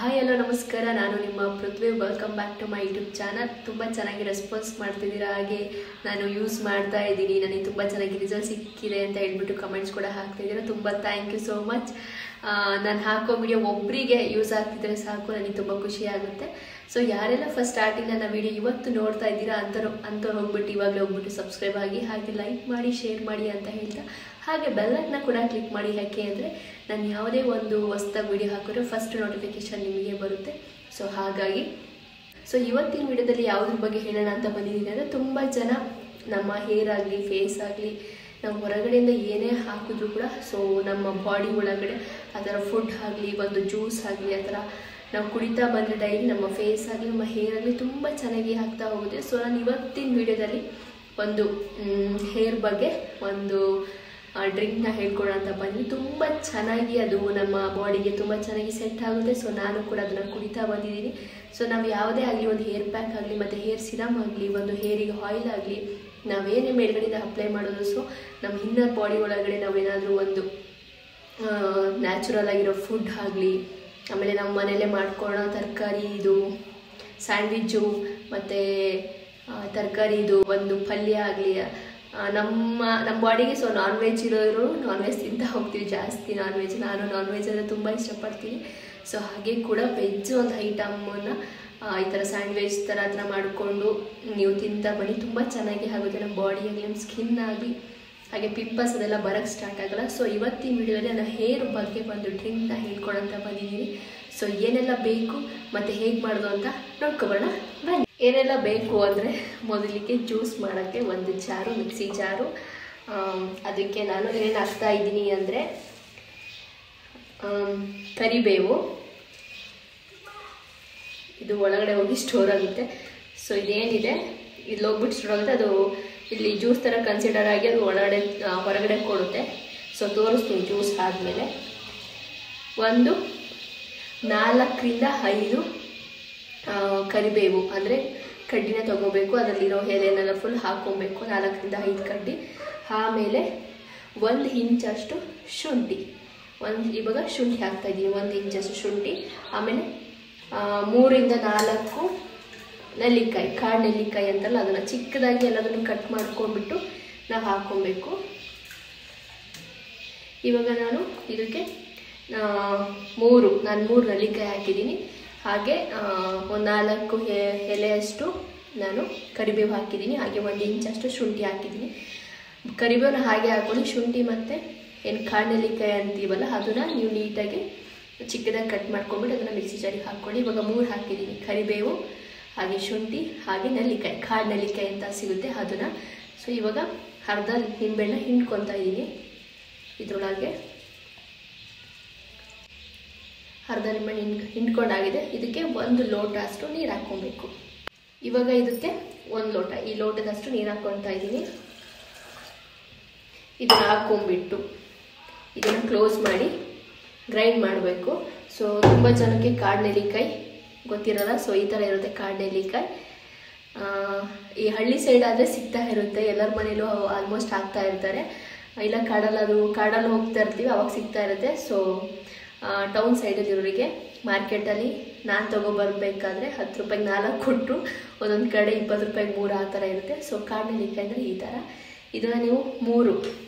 Hi hello ನಮಸ್ಕಾರ, ನಾನು ನಿಮ್ಮ Prithvi. Welcome back to my YouTube channel. ತುಂಬ ಚೆನ್ನಾಗಿ ರೆಸ್ಪಾನ್ಸ್ ಮಾಡ್ತಿದ್ದೀರಾ, ಹಾಗೆ ನಾನು ಯೂಸ್ ಮಾಡ್ತಾ ಇದ್ದೀನಿ, ನನಗೆ ತುಂಬ ಚೆನ್ನಾಗಿ ರಿಸಲ್ಟ್ ಸಿಕ್ಕಿದೆ ಅಂತ ಹೇಳ್ಬಿಟ್ಟು ಕಮೆಂಟ್ಸ್ ಕೂಡ ಹಾಕ್ತಿದ್ದೀರಾ. ತುಂಬ ಥ್ಯಾಂಕ್ ಯು ಸೋ ಮಚ್. ನಾನು ಹಾಕೋ ವಿಡಿಯೋ ಒಬ್ಬರಿಗೆ ಯೂಸ್ ಆಗ್ತಿದ್ರೆ ಸಾಕು, ನನಗೆ ತುಂಬ ಖುಷಿ ಆಗುತ್ತೆ. ಸೊ ಯಾರೆಲ್ಲ ಫಸ್ಟ್ ಸ್ಟಾರ್ಟಿಂಗ್ ನನ್ನ ವಿಡಿಯೋ ಇವತ್ತು ನೋಡ್ತಾ ಇದ್ದೀರಾ ಅಂಥವ್ರು ಹೋಗ್ಬಿಟ್ಟು ಇವಾಗಲೇ ಹೋಗ್ಬಿಟ್ಟು ಸಬ್ಸ್ಕ್ರೈಬ್ ಆಗಿ, ಹಾಗೆ ಲೈಕ್ ಮಾಡಿ, ಶೇರ್ ಮಾಡಿ ಅಂತ ಹೇಳ್ತಾ, ಹಾಗೆ ಬೆಲ್ಲನ್ನು ಕೂಡ ಕ್ಲಿಕ್ ಮಾಡಿ. ಯಾಕೆ ಅಂದರೆ ನಾನು ಯಾವುದೇ ಒಂದು ಹೊಸ್ದಾಗಿ ವಿಡಿಯೋ ಹಾಕಿದ್ರೆ ಫಸ್ಟ್ ನೋಟಿಫಿಕೇಶನ್ ನಿಮಗೆ ಬರುತ್ತೆ. ಸೊ ಹಾಗಾಗಿ ಇವತ್ತಿನ ವಿಡಿಯೋದಲ್ಲಿ ಯಾವುದ್ರ ಬಗ್ಗೆ ಹೇಳೋಣ ಅಂತ ಬಂದಿದ್ದೀನಿ ಅಂದರೆ, ತುಂಬ ಜನ ನಮ್ಮ ಹೇರ್ ಆಗಲಿ, ಫೇಸ್ ಆಗಲಿ, ನಾವು ಹೊರಗಡೆಯಿಂದ ಏನೇ ಹಾಕಿದ್ರು ಕೂಡ ಸೊ ನಮ್ಮ ಬಾಡಿ ಒಳಗಡೆ ಆ ಥರ ಫುಡ್ ಆಗಲಿ, ಒಂದು ಜ್ಯೂಸ್ ಆಗಲಿ, ಆ ಥರ ನಾವು ಕುಡಿತಾ ಬಂದರೆ ಡೈಲಿ ನಮ್ಮ ಫೇಸ್ ಆಗಲಿ, ನಮ್ಮ ಹೇರ್ ಆಗಲಿ ತುಂಬ ಚೆನ್ನಾಗಿ ಆಗ್ತಾ ಹೋಗುತ್ತೆ. ಸೊ ನಾನು ಇವತ್ತಿನ ವಿಡಿಯೋದಲ್ಲಿ ಒಂದು ಹೇರ್ ಬಗ್ಗೆ ಒಂದು ಡ್ರಿಂಕ್ನ ಹೇಳ್ಕೊಡೋಣ ಅಂತ ಬಂದು, ತುಂಬ ಚೆನ್ನಾಗಿ ಅದು ನಮ್ಮ ಬಾಡಿಗೆ ತುಂಬ ಚೆನ್ನಾಗಿ ಸೆಟ್ ಆಗುತ್ತೆ. ಸೊ ನಾನು ಕೂಡ ಅದನ್ನು ಕುಡಿತಾ ಬಂದಿದ್ದೀನಿ. ಸೊ ನಾವು ಯಾವುದೇ ಆಗಲಿ, ಒಂದು ಹೇರ್ ಪ್ಯಾಕ್ ಆಗಲಿ, ಮತ್ತು ಹೇರ್ ಸಿರಮ್ ಆಗಲಿ, ಒಂದು ಹೇರಿಗೆ ಆಯಿಲ್ ಆಗಲಿ, ನಾವೇನೇ ಮೇಲ್ಗಡೆಯಿಂದ ಅಪ್ಲೈ ಮಾಡೋದು, ಸೊ ನಮ್ಮ ಇನ್ನರ್ ಬಾಡಿ ಒಳಗಡೆ ನಾವೇನಾದರೂ ಒಂದು ನ್ಯಾಚುರಲ್ ಆಗಿರೋ ಫುಡ್ ಆಗಲಿ, ಆಮೇಲೆ ನಮ್ಮ ಮನೆಯಲ್ಲೇ ಮಾಡ್ಕೊಳ್ಳೋ ತರಕಾರಿ ಇದು ಸ್ಯಾಂಡ್ವಿಚ್ಚು, ಮತ್ತು ತರಕಾರಿ ಇದು ಒಂದು ಪಲ್ಯ ಆಗಲಿ, ನಮ್ಮ ಬಾಡಿಗೆ ಸೊ ನಾನ್ ವೆಜ್ ಇರೋರು ನಾನ್ ವೆಜ್ ತಿಂತಾ ಹೋಗ್ತೀವಿ ಜಾಸ್ತಿ. ನಾನು ನಾನ್ ವೆಜ್ ಅಂದರೆ ತುಂಬ ಇಷ್ಟಪಡ್ತೀನಿ. ಸೊ ಹಾಗೆ ಕೂಡ ವೆಜ್ ಒಂದು ಐಟಮನ್ನು ಈ ಥರ ಸ್ಯಾಂಡ್ವಿಚ್ ಥರ ಮಾಡಿಕೊಂಡು ನೀವು ತಿಂತಾ ಬನ್ನಿ, ತುಂಬ ಚೆನ್ನಾಗಿ ಆಗುತ್ತೆ ನಮ್ಮ ಬಾಡಿಯಾಗಲಿ, ನಮ್ಮ ಸ್ಕಿನ್ ಆಗಲಿ, ಹಾಗೆ ಪಿಂಪಲ್ಸ್ ಅದೆಲ್ಲ ಬರೋಕ್ಕೆ ಸ್ಟಾರ್ಟ್ ಆಗಲ್ಲ. ಸೊ ಇವತ್ತಿನ ವಿಡಿಯೋದಲ್ಲಿ ನಾನು ಹೇರ್ ಬಗ್ಗೆ ಒಂದು ಡ್ರಿಂಕ್ನ ಹೇಳ್ಕೊಡೋಂತ ಬಂದಿದ್ದೀನಿ. ಸೊ ಏನೆಲ್ಲ ಬೇಕು ಮತ್ತು ಹೇಗೆ ಮಾಡೋದು ಅಂತ ನೋಡ್ಕೊಬೋಣ ಬನ್ನಿ. ಏನೆಲ್ಲ ಬೇಕು ಅಂದರೆ, ಮೊದಲಿಗೆ ಜ್ಯೂಸ್ ಮಾಡೋಕ್ಕೆ ಒಂದು ಜಾರು, ಮಿಕ್ಸಿ ಜಾರು. ಅದಕ್ಕೆ ನಾನು ಏನೇನು ಹಾಕ್ತಾ ಇದ್ದೀನಿ ಅಂದರೆ, ಕರಿಬೇವು, ಇದು ಒಳಗಡೆ ಹೋಗಿ ಸ್ಟೋರ್ ಆಗುತ್ತೆ. ಸೊ ಇದೇನಿದೆ ಇಲ್ಲಿ ಹೋಗ್ಬಿಟ್ಟು ಸ್ಟೋರ್ ಆಗುತ್ತೆ, ಅದು ಇಲ್ಲಿ ಜ್ಯೂಸ್ ಥರ ಕನ್ಸಿಡರ್ ಆಗಿ ಅದು ಹೊರಗಡೆ ಕೊಡುತ್ತೆ. ಸೊ ತೋರಿಸ್ತೀನಿ. ಜ್ಯೂಸ್ ಆದಮೇಲೆ ಒಂದು 4 ರಿಂದ 5 ಕರಿಬೇವು ಅಂದರೆ ಕಡ್ಡಿನ ತೊಗೋಬೇಕು, ಅದರಲ್ಲಿರೋ ಎಲೆನೆಲ್ಲ ಫುಲ್ ಹಾಕ್ಕೊಬೇಕು, 4 ರಿಂದ 5 ಕಡ್ಡಿ. ಆಮೇಲೆ 1 ಇಂಚಷ್ಟು ಶುಂಠಿ, ಇವಾಗ ಶುಂಠಿ ಹಾಕ್ತಾಯಿದ್ದೀನಿ, 1 ಇಂಚಷ್ಟು ಶುಂಠಿ. ಆಮೇಲೆ 3 ರಿಂದ 4 ನೆಲ್ಲಿಕಾಯಿ, ಕಾಡು ನೆಲ್ಲಿಕಾಯಿ ಅಂತಲ್ಲ, ಅದನ್ನು ಚಿಕ್ಕದಾಗಿ ಎಲ್ಲದನ್ನು ಕಟ್ ಮಾಡ್ಕೊಂಡ್ಬಿಟ್ಟು ನಾವು ಹಾಕ್ಕೊಬೇಕು. ಇವಾಗ ನಾನು ಇದಕ್ಕೆ 3 ನೆಲ್ಲಿಕಾಯಿ ಹಾಕಿದ್ದೀನಿ. ಹಾಗೆ ಒಂದು 4 ಎಲೆಯಷ್ಟು ನಾನು ಕರಿಬೇವು ಹಾಕಿದ್ದೀನಿ. ಹಾಗೆ 1 ಇಂಚಷ್ಟು ಶುಂಠಿ ಹಾಕಿದ್ದೀನಿ. ಕರಿಬೇವನ್ನ ಹಾಗೆ ಹಾಕ್ಕೊಳ್ಳಿ. ಶುಂಠಿ ಮತ್ತು ಏನು ಕಾಡು ನೆಲ್ಲಿಕಾಯಿ ಅಂತೀವಲ್ಲ, ಅದನ್ನು ನೀವು ನೀಟಾಗಿ ಚಿಕ್ಕದಾಗಿ ಕಟ್ ಮಾಡ್ಕೊಂಡ್ಬಿಟ್ಟು ಅದನ್ನು ಮಿಕ್ಸಿ ಜಾರಿಗೆ ಹಾಕ್ಕೊಳ್ಳಿ. ಇವಾಗ 3 ಹಾಕಿದ್ದೀನಿ, ಕರಿಬೇವು, ಹಾಗೆ ಶುಂಠಿ, ಹಾಗೆ ನೆಲ್ಲಿಕಾಯಿ, ಕಾಡು ನೆಲ್ಲಿಕಾಯಿ ಅಂತ ಸಿಗುತ್ತೆ ಅದನ್ನು. ಸೊ ಇವಾಗ ಅರ್ಧ ನಿಂಬೆಹಣ್ಣ ಹಿಂಡ್ಕೊತಾ ಇದ್ದೀನಿ. ಇದರೊಳಗೆ ಅರ್ಧ ನಿಂಬೆಹಣ್ಣು ಹಿಂಡ್ಕೊಂಡಾಗಿದೆ. ಇದಕ್ಕೆ 1 ಲೋಟ ಅಷ್ಟು ನೀರು ಹಾಕ್ಕೊಬೇಕು. ಇವಾಗ ಇದಕ್ಕೆ 1 ಲೋಟ, ಈ ಲೋಟದಷ್ಟು ನೀರು ಹಾಕ್ಕೊತಾ ಇದ್ದೀನಿ. ಇದನ್ನು ಹಾಕ್ಕೊಂಬಿಟ್ಟು ಇದನ್ನು ಕ್ಲೋಸ್ ಮಾಡಿ ಗ್ರೈಂಡ್ ಮಾಡಬೇಕು. ಸೊ ತುಂಬ ಜನಕ್ಕೆ ಕಾಡು ನೆಲ್ಲಿಕಾಯಿ ಗೊತ್ತಿರಲ್ಲ. ಸೊ ಈ ಥರ ಇರುತ್ತೆ ಕಾಡು ನೆಲ್ಲಿಕಾಯಿ. ಈ ಹಳ್ಳಿ ಸೈಡ್ ಆದರೆ ಸಿಗ್ತಾ ಇರುತ್ತೆ, ಎಲ್ಲರ ಮನೇಲೂ ಆಲ್ಮೋಸ್ಟ್ ಹಾಕ್ತಾ ಇರ್ತಾರೆ. ಇಲ್ಲ ಕಾಡಲ್ಲಿ ಹೋಗ್ತಾ ಇರ್ತೀವಿ, ಅವಾಗ ಸಿಗ್ತಾ ಇರುತ್ತೆ. ಸೊ ಟೌನ್ ಸೈಡಲ್ಲಿರೋರಿಗೆ ಮಾರ್ಕೆಟಲ್ಲಿ ನಾನು ತೊಗೊಬರ್ಬೇಕಾದ್ರೆ 10 ರೂಪಾಯಿಗೆ 4 ಕೊಟ್ಟರು, ಒಂದೊಂದು ಕಡೆ 20 ರೂಪಾಯಿಗೆ 3 ಆ ಥರ ಇರುತ್ತೆ. ಸೊ ಕಾಡು ನೆಲ್ಲಿಕಾಯಿ ಅಂದರೆ ಈ ಥರ. ಇದನ್ನು ನೀವು 3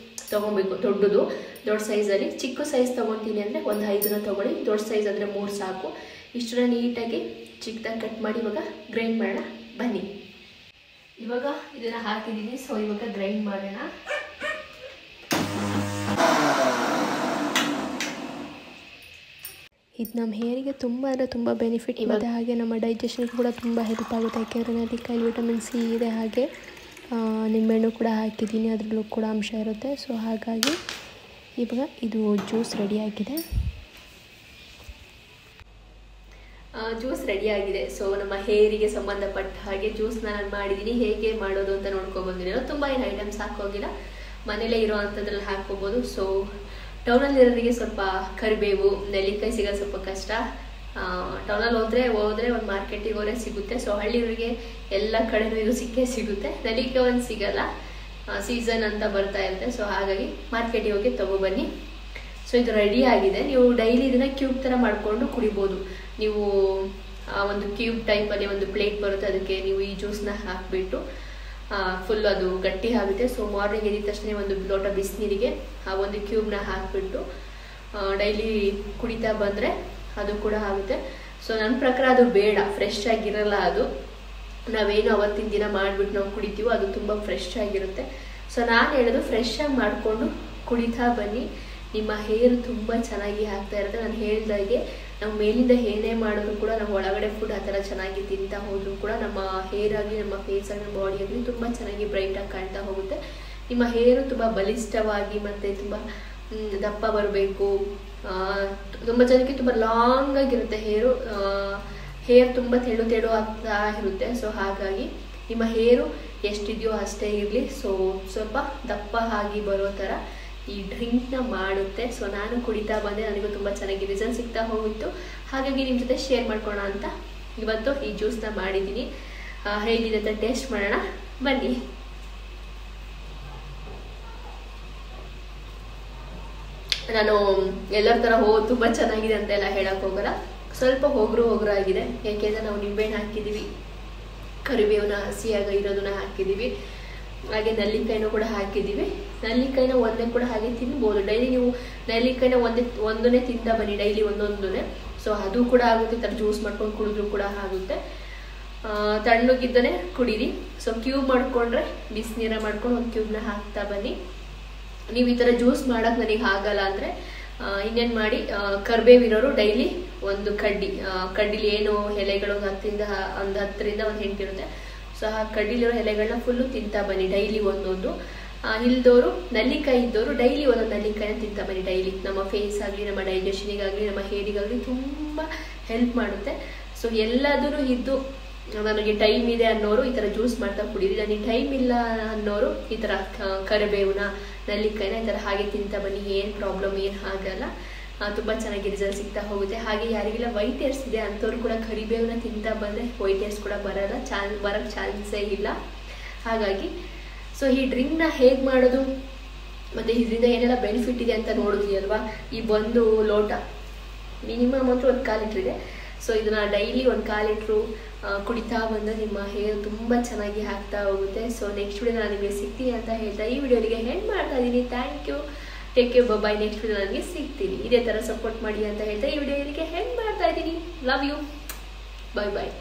ತೊಗೊಬೇಕು, ದೊಡ್ಡ ಸೈಜಲ್ಲಿ. ಚಿಕ್ಕ ಸೈಜ್ ತೊಗೊತೀನಿ ಅಂದರೆ ಒಂದು 5ನ ತೊಗೊಳ್ಳಿ, ದೊಡ್ಡ ಸೈಜ್ ಅಂದರೆ 3 ಸಾಕು. ಇಷ್ಟನ್ನ ನೀಟಾಗಿ ಚಿಕ್ಕದಾಗಿ ಕಟ್ ಮಾಡಿ ಇವಾಗ ಗ್ರೈಂಡ್ ಮಾಡೋಣ ಬನ್ನಿ. ಇವಾಗ ಇದನ್ನು ಹಾಕಿದ್ದೀನಿ. ಸೊ ಇವಾಗ ಗ್ರೈಂಡ್ ಮಾಡೋಣ. ಇದು ನಮ್ಮ ಹೇರಿಗೆ ತುಂಬ ಅಂದರೆ ತುಂಬ ಬೆನಿಫಿಟ್ ಇದೆ. ಹಾಗೆ ನಮ್ಮ ಡೈಜೆಷನ್ಗೆ ಕೂಡ ತುಂಬ ಹೆಲ್ಪ್ ಆಗುತ್ತೆ. ಯಾಕೆಂದರೆ ನೆಲ್ಲಿಕಾಯಲ್ಲಿ ವಿಟಮಿನ್ ಸಿ ಇದೆ, ಹಾಗೆ ನಿಂಬೆಹಣ್ಣು ಕೂಡ ಹಾಕಿದ್ದೀನಿ, ಅದರಲ್ಲೂ ಕೂಡ ಅಂಶ ಇರುತ್ತೆ. ಸೊ ಹಾಗಾಗಿ ಇವಾಗ ಇದು ಜ್ಯೂಸ್ ರೆಡಿಯಾಗಿದೆ. ಜ್ಯೂಸ್ ರೆಡಿಯಾಗಿದೆ. ಸೊ ನಮ್ಮ ಹೇರಿಗೆ ಸಂಬಂಧಪಟ್ಟ ಹಾಗೆ ಜ್ಯೂಸ್ನ ನಾನು ಮಾಡಿದ್ದೀನಿ. ಹೇಗೆ ಮಾಡೋದು ಅಂತ ನೋಡ್ಕೊಬಂದಿರೋ, ತುಂಬ ಏನು ಐಟಮ್ಸ್ ಹಾಕೋಗಿಲ್ಲ, ಮನೇಲೇ ಇರೋ ಅಂಥದ್ರಲ್ಲಿ ಹಾಕ್ಕೋಬೋದು. ಸೊ ಟೌನಲ್ಲಿರೋರಿಗೆ ಸ್ವಲ್ಪ ಕರಿಬೇವು, ನೆಲ್ಲಿಕಾಯಿ ಸಿಗೋದು ಸ್ವಲ್ಪ ಕಷ್ಟ. ಟೌನಲ್ಲಿ ಹೋದರೆ ಒಂದು ಮಾರ್ಕೆಟಿಗೆ ಹೋದರೆ ಸಿಗುತ್ತೆ. ಸೊ ಹಳ್ಳಿಯವರಿಗೆ ಎಲ್ಲ ಕಡೆನೂ ಇದು ಸಿಗುತ್ತೆ. ನೆಲ್ಲಿಕಾಯಿ ಒಂದು ಸಿಗಲ್ಲ, ಸೀಸನ್ ಅಂತ ಬರ್ತಾ ಇರುತ್ತೆ. ಸೊ ಹಾಗಾಗಿ ಮಾರ್ಕೆಟಿಗೆ ಹೋಗಿ ತೊಗೊಬನ್ನಿ. ಸೊ ಇದು ರೆಡಿ ಆಗಿದೆ. ನೀವು ಡೈಲಿ ಇದನ್ನ ಕ್ಯೂಬ್ ಥರ ಮಾಡಿಕೊಂಡು ಕುಡಿಬೋದು. ನೀವು ಒಂದು ಕ್ಯೂಬ್ ಟೈಪಲ್ಲಿ ಒಂದು ಪ್ಲೇಟ್ ಬರುತ್ತೆ, ಅದಕ್ಕೆ ನೀವು ಈ ಜ್ಯೂಸ್ನ ಹಾಕಿಬಿಟ್ಟು ಫುಲ್ ಅದು ಗಟ್ಟಿ ಆಗುತ್ತೆ. ಸೊ ಮಾರ್ನಿಂಗ್ ಎದ್ದ ತಕ್ಷಣ ಒಂದು ಲೋಟ ಬಿಸಿನೀರಿಗೆ ಆ ಒಂದು ಕ್ಯೂಬ್ನ ಹಾಕಿಬಿಟ್ಟು ಡೈಲಿ ಕುಡಿತಾ ಬಂದರೆ ಅದು ಕೂಡ ಆಗುತ್ತೆ. ಸೊ ನನ್ನ ಪ್ರಕಾರ ಅದು ಬೇಡ, ಫ್ರೆಶ್ ಆಗಿರಲ್ಲ. ಅದು ನಾವೇನು ಅವತ್ತಿನ ದಿನ ಮಾಡಿಬಿಟ್ಟು ನಾವು ಕುಡಿತೀವೋ ಅದು ತುಂಬ ಫ್ರೆಶ್ ಆಗಿರುತ್ತೆ. ಸೊ ನಾನು ಹೇಳೋದು ಫ್ರೆಶ್ ಆಗಿ ಮಾಡಿಕೊಂಡು ಕುಡಿತಾ ಬನ್ನಿ, ನಿಮ್ಮ ಹೇರ್ ತುಂಬ ಚೆನ್ನಾಗಿ ಆಗ್ತಾ ಇರುತ್ತೆ. ನಾನು ಹೇಳ್ದಾಗೆ ನಾವು ಮೇಲಿಂದ ಏನೇ ಮಾಡಿದ್ರು ಕೂಡ ನಾವು ಒಳಗಡೆ ಫುಡ್ ಆ ಥರ ಚೆನ್ನಾಗಿ ತಿಂತಾ ಹೋದರೂ ಕೂಡ ನಮ್ಮ ಹೇರ್ ಆಗಲಿ ನಮ್ಮ ಫೇಸ್ ಆಗಲಿ ನಮ್ಮ ಬಾಡಿ ಆಗಲಿ ತುಂಬ ಚೆನ್ನಾಗಿ ಬ್ರೈಟಾಗಿ ಕಾಣ್ತಾ ಹೋಗುತ್ತೆ. ನಿಮ್ಮ ಹೇರು ತುಂಬ ಬಲಿಷ್ಠವಾಗಿ ಮತ್ತು ತುಂಬ ದಪ್ಪ ಬರಬೇಕು. ತುಂಬ ಜನಕ್ಕೆ ತುಂಬ ಲಾಂಗ್ ಆಗಿರುತ್ತೆ ಹೇರ್ ತುಂಬ ತೆಳು ಆಗ್ತಾ ಇರುತ್ತೆ. ಸೊ ಹಾಗಾಗಿ ನಿಮ್ಮ ಹೇರು ಎಷ್ಟಿದೆಯೋ ಅಷ್ಟೇ ಇರಲಿ. ಸೊ ಸ್ವಲ್ಪ ದಪ್ಪ ಆಗಿ ಬರೋ ಥರ ಈ ಡ್ರಿಂಕ್ನ ಮಾಡುತ್ತೆ. ಸೊ ನಾನು ಕುಡಿತಾ ಬಂದೆ, ನನಗೂ ತುಂಬ ಚೆನ್ನಾಗಿ ರಿಸಲ್ಟ್ ಸಿಗ್ತಾ ಹೋಗಿತ್ತು. ಹಾಗಾಗಿ ನಿಮ್ಮ ಜೊತೆ ಶೇರ್ ಮಾಡ್ಕೊಳ್ಳೋಣ ಅಂತ ಇವತ್ತು ಈ ಜ್ಯೂಸ್ನ ಮಾಡಿದ್ದೀನಿ. ಹೇಗಿದೆ ಅಂತ ಟೇಸ್ಟ್ ಮಾಡೋಣ ಬನ್ನಿ. ನಾನು ಎಲ್ಲರ ಥರ ತುಂಬ ಚೆನ್ನಾಗಿದೆ ಅಂತೆಲ್ಲ ಹೇಳಕ್ಕೆ ಹೋಗಲ್ಲ. ಸ್ವಲ್ಪ ಹೋಗ್ರು ಆಗಿದೆ, ಯಾಕೆಂದರೆ ನಾವು ನಿಂಬೆಹಣ್ಣು ಹಾಕಿದ್ದೀವಿ, ಕರಿಬೇವನ್ನ ಹಸಿಯಾಗಿ ಇರೋದನ್ನ ಹಾಕಿದ್ದೀವಿ, ಹಾಗೆ ನೆಲ್ಲಿಕಾಯಿನೂ ಕೂಡ ಹಾಕಿದ್ದೀವಿ. ನೆಲ್ಲಿಕಾಯಿನ ಒಂದೇ ಕೂಡ ಹಾಗೆ ತಿನ್ಬೋದು. ಡೈಲಿ ನೀವು ನೆಲ್ಲಿಕಾಯಿನ ಒಂದನ್ನೇ ತಿಂತಾ ಬನ್ನಿ, ಡೈಲಿ ಒಂದೊಂದನ್ನೇ. ಸೊ ಅದು ಕೂಡ ಆಗುತ್ತೆ, ಈ ಥರ ಜ್ಯೂಸ್ ಮಾಡ್ಕೊಂಡು ಕುಡಿದ್ರು ಕೂಡ ಆಗುತ್ತೆ. ತಣ್ಣಗಿದ್ದನೇ ಕುಡೀರಿ. ಸೊ ಕ್ಯೂಬ್ ಮಾಡಿಕೊಂಡ್ರೆ ಬಿಸಿನೀರ ಮಾಡ್ಕೊಂಡು ಒಂದು ಕ್ಯೂಬ್ನ ಹಾಕ್ತಾ ಬನ್ನಿ. ನೀವು ಈ ಥರ ಜ್ಯೂಸ್ ಮಾಡೋಕ್ಕೆ ನನಗೆ ಆಗಲ್ಲ ಅಂದರೆ ಇನ್ನೇನು ಮಾಡಿ, ಕರ್ಬೇವಿರೋರು ಡೈಲಿ ಒಂದು ಕಡ್ಡಿಲಿ ಏನು ಎಲೆಗಳು ಒಂದು 10ರಿಂದ ಒಂದು 8 ಇರುತ್ತೆ. ಸೊ ಆ ಕಡ್ಡಿಲಿರೋ ಎಲೆಗಳನ್ನ ಫುಲ್ಲು ತಿಂತಾ ಬನ್ನಿ ಡೈಲಿ ಒಂದೊಂದು. ಇಲ್ದವರು ನೆಲ್ಲಿಕಾಯಿ ಇದ್ದವರು ಡೈಲಿ ಒಂದೊಂದು ನೆಲ್ಲಿಕಾಯಿನ ತಿಂತಾ ಬನ್ನಿ ಡೈಲಿ. ನಮ್ಮ ಫೇಸ್ ಆಗಲಿ, ನಮ್ಮ ಡೈಜೆಷನಿಗಾಗಲಿ, ನಮ್ಮ ಹೇರಿಗಾಗಲಿ ತುಂಬ ಹೆಲ್ಪ್ ಮಾಡುತ್ತೆ. ಸೊ ಎಲ್ಲದೂ ಇದ್ದು ನನಗೆ ಟೈಮ್ ಇದೆ ಅನ್ನೋರು ಈ ಥರ ಜ್ಯೂಸ್ ಮಾಡ್ತಾ ಕುಡೀರಿ. ನನಗೆ ಟೈಮ್ ಇಲ್ಲ ಅನ್ನೋರು ಈ ಥರ ಕರಿಬೇವನ್ನ, ನೆಲ್ಲಿಕಾಯಿನ ಈ ಥರ ಹಾಗೆ ತಿಂತಾ ಬನ್ನಿ. ಏನು ಪ್ರಾಬ್ಲಮ್ ಏನು ಆಗಲ್ಲ, ತುಂಬ ಚೆನ್ನಾಗಿ ರಿಸಲ್ಟ್ ಸಿಗ್ತಾ ಹೋಗುತ್ತೆ. ಹಾಗೆ ಯಾರಿಗೆಲ್ಲ ವೈಟ್ ಹೇರ್ಸ್ ಇದೆ ಅಂಥವ್ರು ಕೂಡ ಕರಿಬೇವನ್ನ ತಿಂತಾ ಬಂದರೆ ವೈಟ್ ಹೇರ್ಸ್ ಕೂಡ ಬರೋಕ್ಕೆ ಚಾನ್ಸೇ ಇಲ್ಲ. ಹಾಗಾಗಿ ಸೊ ಈ ಡ್ರಿಂಕ್ನ ಹೇಗೆ ಮಾಡೋದು ಮತ್ತು ಇದರಿಂದ ಏನೆಲ್ಲ ಬೆನಿಫಿಟ್ ಇದೆ ಅಂತ ನೋಡಿದ್ವಿ ಅಲ್ವಾ. ಈ ಒಂದು ಲೋಟ ಮಿನಿಮಮ್ ಅಂತೂ 1/4 ಲೀಟ್ರ್ ಇದೆ. ಸೊ ಇದನ್ನು ಡೈಲಿ 1/4 ಲೀಟ್ರು ಕುಡಿತಾ ಬಂದರೆ ನಿಮ್ಮ ಹೇರ್ ತುಂಬ ಚೆನ್ನಾಗಿ ಆಗ್ತಾ ಹೋಗುತ್ತೆ. ಸೊ ನೆಕ್ಸ್ಟ್ ವಿಡಿಯೋ ನಾನು ನಿಮಗೆ ಸಿಗ್ತೀನಿ ಅಂತ ಹೇಳ್ತಾ ಈ ವಿಡಿಯೋಗೆ ಹೆಂಡ್ ಮಾಡ್ತಾ ಇದ್ದೀನಿ. Thank you, take care, bye. Next video ನನಗೆ ಸಿಗ್ತೀನಿ. ಇದೇ ಥರ ಸಪೋರ್ಟ್ ಮಾಡಿ ಅಂತ ಹೇಳ್ತಾ ಈ ವಿಡಿಯೋಗೆ ಹೆಂಡ್ ಮಾಡ್ತಾ ಇದ್ದೀನಿ. Love you, bye.